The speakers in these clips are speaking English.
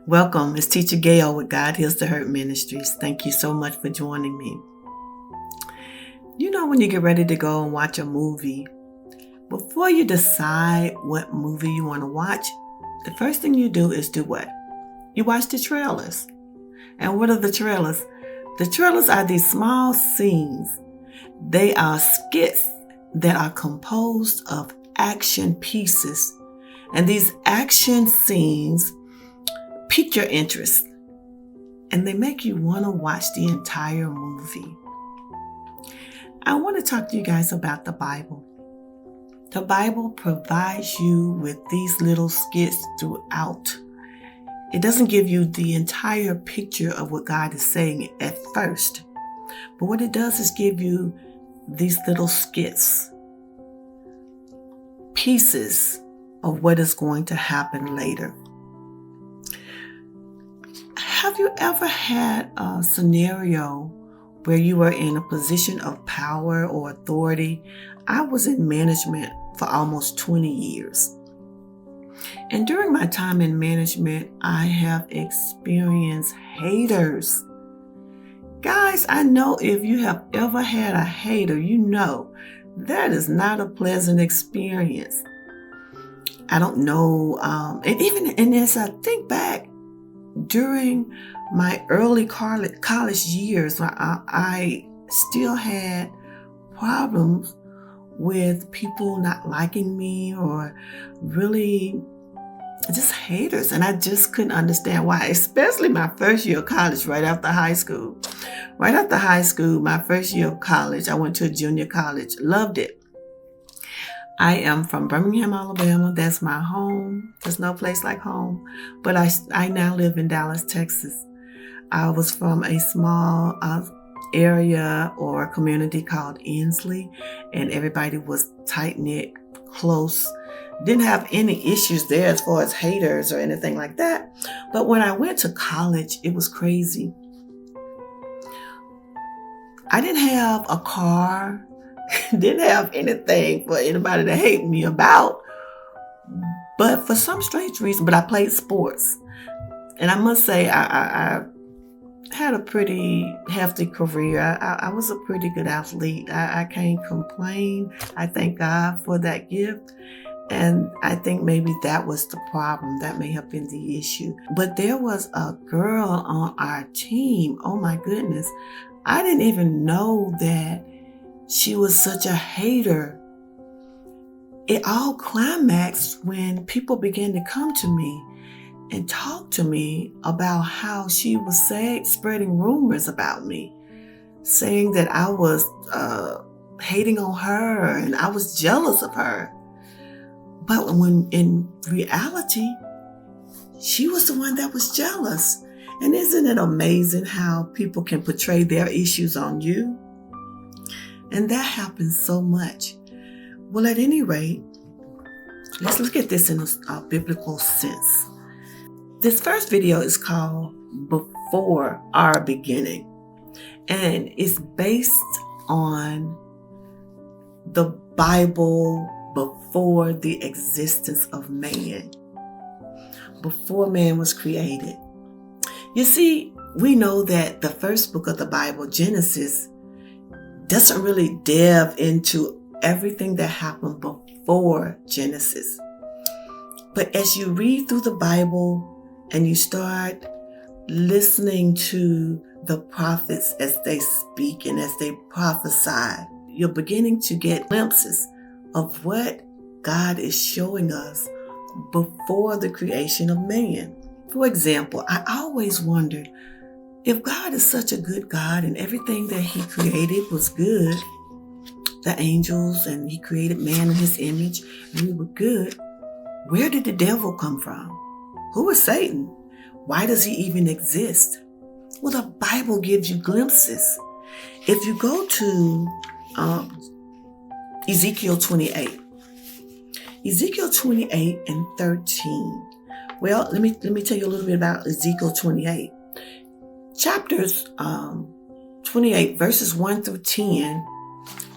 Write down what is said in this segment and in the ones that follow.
Welcome, it's Teacher Gail with God Heals the Hurt Ministries. Thank you so much for joining me. You know, when you get ready to go and watch a movie, before you decide what movie you want to watch, the first thing you do is do what? You watch the trailers. And what are the trailers? The trailers are these small scenes. They are skits that are composed of action pieces. And these action scenes pique your interest, and they make you want to watch the entire movie. I want to talk to you guys about the Bible. The Bible provides you with these little skits throughout. It doesn't give you the entire picture of what God is saying at first, but what it does is give you these little skits, pieces of what is going to happen later. Have you ever had a scenario where you were in a position of power or authority? I was in management for almost 20 years. And during my time in management, I have experienced haters. Guys, I know if you have ever had a hater, you know that is not a pleasant experience. I don't know. And as I think back, during my early college years, I still had problems with people not liking me or really just haters. And I just couldn't understand why, especially my first year of college, right after high school. Right after high school, my first year of college, I went to a junior college. Loved it. I am from Birmingham, Alabama. That's my home. There's no place like home. But I now live in Dallas, Texas. I was from a small area or community called Inslee, and everybody was tight-knit, close. Didn't have any issues there as far as haters or anything like that. But when I went to college, it was crazy. I didn't have a car. Didn't have anything for anybody to hate me about. But for some strange reason, but I played sports. And I must say, I had a pretty hefty career. I was a pretty good athlete. I can't complain. I thank God for that gift. And I think maybe that was the problem. That may have been the issue. But there was a girl on our team. Oh my goodness. I didn't even know that she was such a hater. It all climaxed when people began to come to me and talk to me about how she was spreading rumors about me, saying that I was hating on her and I was jealous of her. But when in reality, she was the one that was jealous. And isn't it amazing how people can portray their issues on you? And that happens so much. Well, at any rate, let's look at this in a biblical sense. This first video is called Before Our Beginning. And it's based on the Bible before the existence of man. Before man was created. You see, we know that the first book of the Bible, Genesis, doesn't really delve into everything that happened before Genesis. But as you read through the Bible and you start listening to the prophets as they speak and as they prophesy, you're beginning to get glimpses of what God is showing us before the creation of man. For example, I always wondered, if God is such a good God and everything that he created was good, the angels, and he created man in his image, and we were good, where did the devil come from? Who is Satan? Why does he even exist? Well, the Bible gives you glimpses. If you go to Ezekiel 28, Ezekiel 28 and 13. Well, let me tell you a little bit about Ezekiel 28. Chapters 28, verses 1 through 10,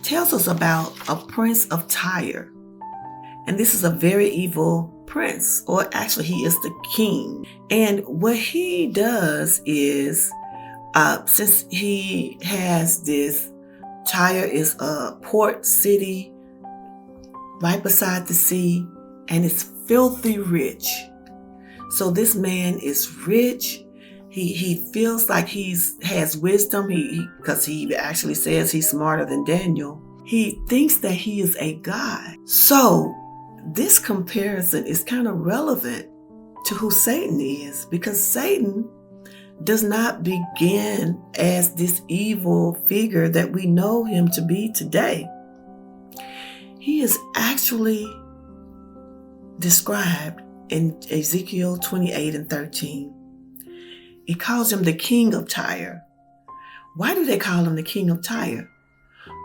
tells us about a prince of Tyre. And this is a very evil prince, or actually he is the king. And what he does is, since he has this, Tyre is a port city right beside the sea, and it's filthy rich. So this man is rich. He feels like has wisdom. Because he actually says he's smarter than Daniel. He thinks that he is a god. So this comparison is kind of relevant to who Satan is, because Satan does not begin as this evil figure that we know him to be today. He is actually described in Ezekiel 28:13. It calls him the king of Tyre. Why do they call him the king of Tyre?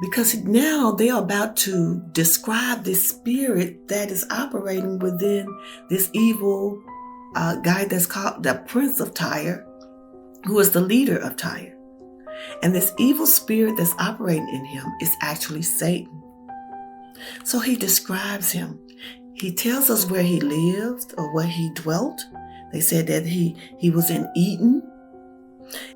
Because now they are about to describe this spirit that is operating within this evil guy that's called the Prince of Tyre, who is the leader of Tyre. And this evil spirit that's operating in him is actually Satan. So he describes him. He tells us where he lived or where he dwelt. They said that he was in Eden.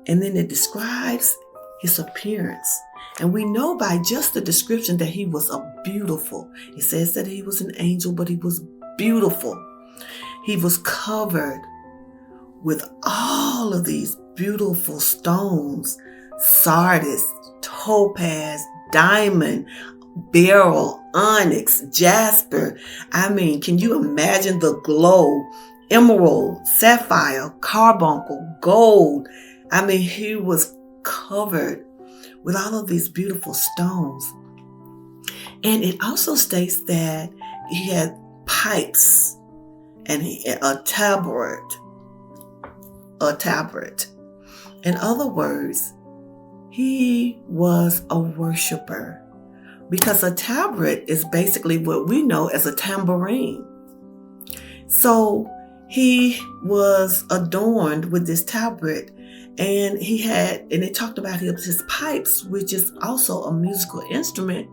And then it describes his appearance. And we know by just the description that he was beautiful. It says that he was an angel, but he was beautiful. He was covered with all of these beautiful stones: sardis, topaz, diamond, beryl, onyx, jasper. I mean, can you imagine the glow? Emerald, sapphire, carbuncle, gold. I mean, he was covered with all of these beautiful stones. And it also states that he had pipes and a tabret. In other words, he was a worshiper, because a tabret is basically what we know as a tambourine. So he was adorned with this tabret, and it talked about his pipes, which is also a musical instrument,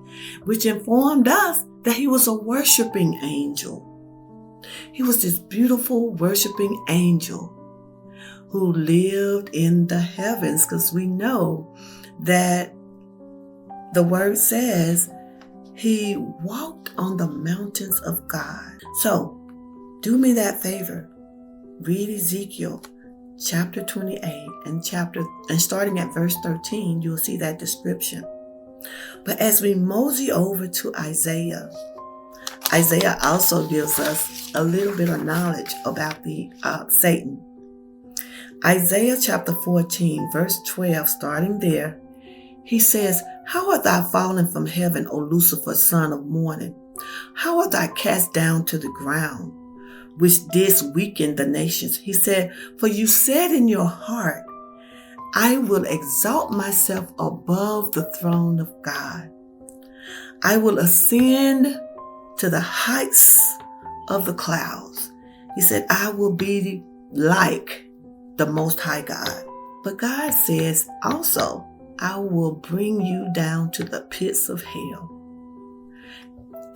which informed us that he was a worshiping angel. He was this beautiful worshiping angel who lived in the heavens, because we know that the word says he walked on the mountains of God. So do me that favor. Read Ezekiel chapter 28 and starting at verse 13, you'll see that description. But as we mosey over to Isaiah also gives us a little bit of knowledge about the Satan. Isaiah chapter 14, verse 12, starting there, he says, "How art thou fallen from heaven, O Lucifer, son of morning? How art thou cast down to the ground, which didst weaken the nations?" He said, "For you said in your heart, I will exalt myself above the throne of God. I will ascend to the heights of the clouds." He said, "I will be like the Most High God." But God says also, "I will bring you down to the pits of hell."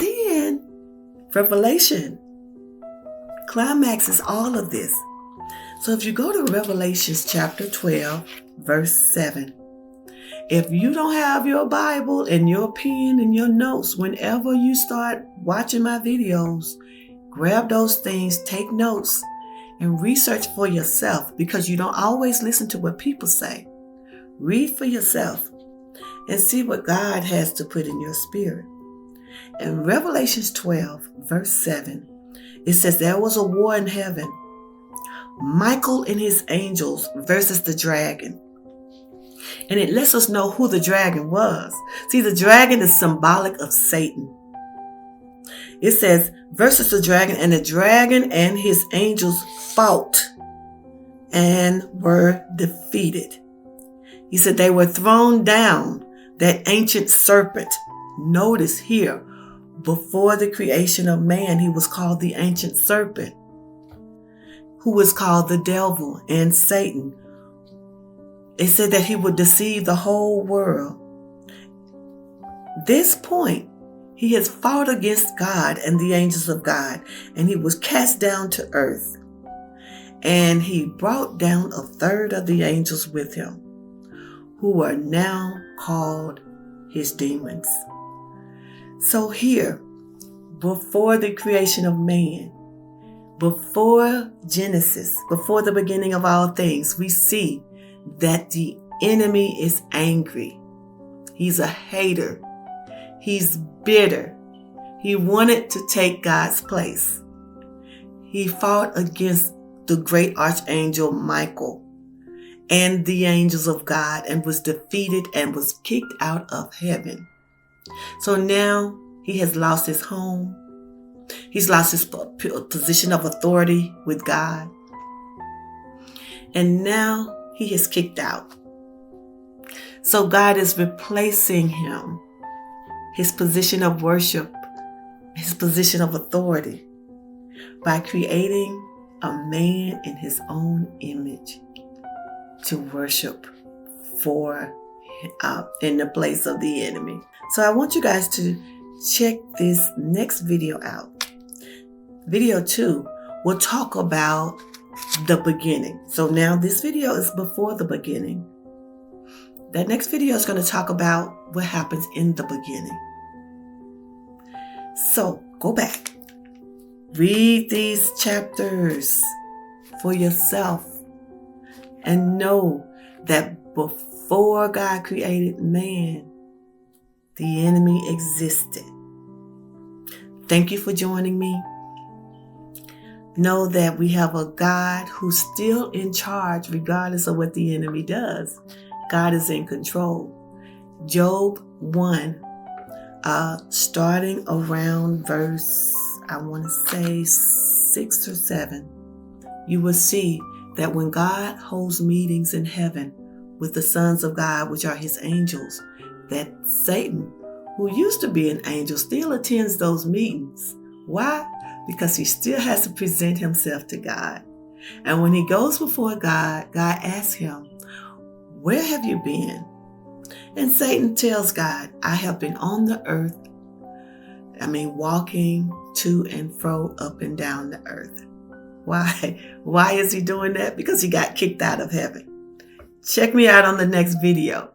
Then Revelation climaxes all of this. So if you go to Revelation chapter 12, verse 7, if you don't have your Bible and your pen and your notes, whenever you start watching my videos, grab those things, take notes, and research for yourself, because you don't always listen to what people say. Read for yourself and see what God has to put in your spirit. In Revelation 12, verse 7, it says, "There was a war in heaven, Michael and his angels versus the dragon." And it lets us know who the dragon was. See, the dragon is symbolic of Satan. It says, versus the dragon, and the dragon and his angels fought and were defeated. He said they were thrown down, that ancient serpent. Notice here, before the creation of man, he was called the ancient serpent, who was called the devil and Satan. It said that he would deceive the whole world. This point, He has fought against God and the angels of God, and he was cast down to earth. And he brought down a third of the angels with him, who are now called his demons. So here, before the creation of man, before Genesis, before the beginning of all things, we see that the enemy is angry. He's a hater. He's bitter. He wanted to take God's place. He fought against the great archangel Michael and the angels of God and was defeated and was kicked out of heaven. So now he has lost his home. He's lost his position of authority with God. And now he is kicked out. So God is replacing him, his position of worship, his position of authority, by creating a man in his own image to worship for in the place of the enemy. So I want you guys to check this next video out. Video 2 will talk about the beginning. So now this video is before the beginning. That next video is going to talk about what happens in the beginning. So go back. Read these chapters for yourself and know that before God created man, the enemy existed. Thank you for joining me. Know that we have a God who's still in charge regardless of what the enemy does. God is in control. Job 1, starting around verse, I want to say 6 or 7, you will see that when God holds meetings in heaven with the sons of God, which are his angels, that Satan, who used to be an angel, still attends those meetings. Why? Because he still has to present himself to God. And when he goes before God, God asks him, where have you been? And Satan tells God, I have been on the earth. Walking to and fro, up and down the earth. Why? Why is he doing that? Because he got kicked out of heaven. Check me out on the next video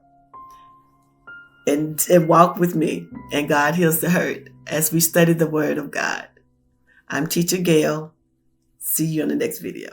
and walk with me, and God heals the hurt as we study the Word of God. I'm Teacher Gail. See you on the next video.